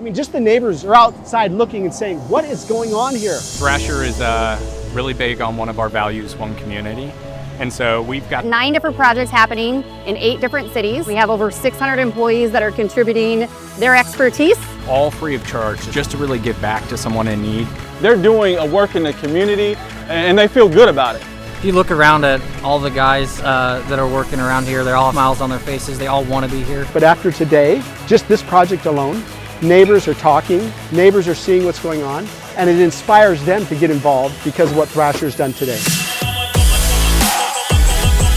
mean, just the neighbors are outside looking and saying, what is going on here? Thrasher is really big on one of our values, one community. And so we've got 9 different projects happening in 8 different cities. We have over 600 employees that are contributing their expertise. all free of charge, just to really give back to someone in need. They're doing a work in the community and they feel good about it. If you look around at all the guys that are working around here, they're all smiles on their faces. They all want to be here. But after today, just this project alone, neighbors are talking, neighbors are seeing what's going on, and it inspires them to get involved because of what Thrasher's done today.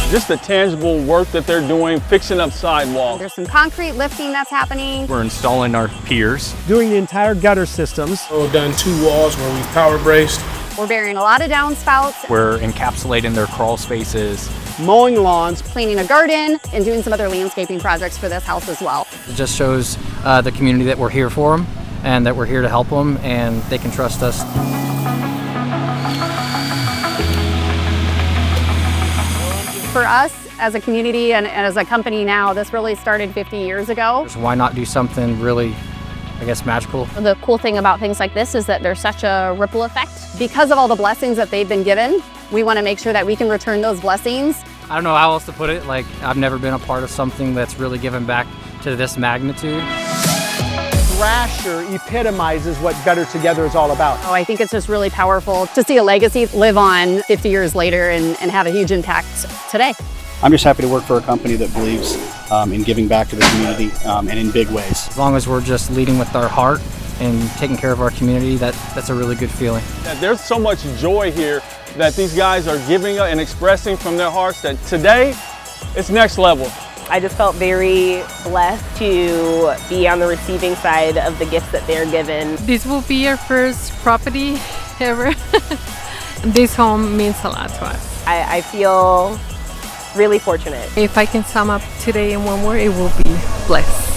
Just the tangible work that they're doing, fixing up sidewalks. There's some concrete lifting that's happening. We're installing our piers. Doing the entire gutter systems. We've done 2 walls where we've power braced. We're burying a lot of downspouts. We're encapsulating their crawl spaces. Mowing lawns. Cleaning a garden and doing some other landscaping projects for this house as well. It just shows the community that we're here for them and that we're here to help them and they can trust us. For us as a community and as a company now, this really started 50 years ago. So why not do something really, I guess, magical? The cool thing about things like this is that there's such a ripple effect. Because of all the blessings that they've been given, we want to make sure that we can return those blessings. I don't know how else to put it. Like, I've never been a part of something that's really given back to this magnitude. Thrasher epitomizes what Better Together is all about. Oh, I think it's just really powerful to see a legacy live on 50 years later and have a huge impact today. I'm just happy to work for a company that believes in giving back to the community and in big ways. As long as we're just leading with our heart and taking care of our community, that's a really good feeling. There's so much joy here that these guys are giving and expressing from their hearts that today, it's next level. I just felt very blessed to be on the receiving side of the gifts that they're given. This will be our first property ever. This home means a lot to us. I feel really fortunate. If I can sum up today in one word, it will be blessed.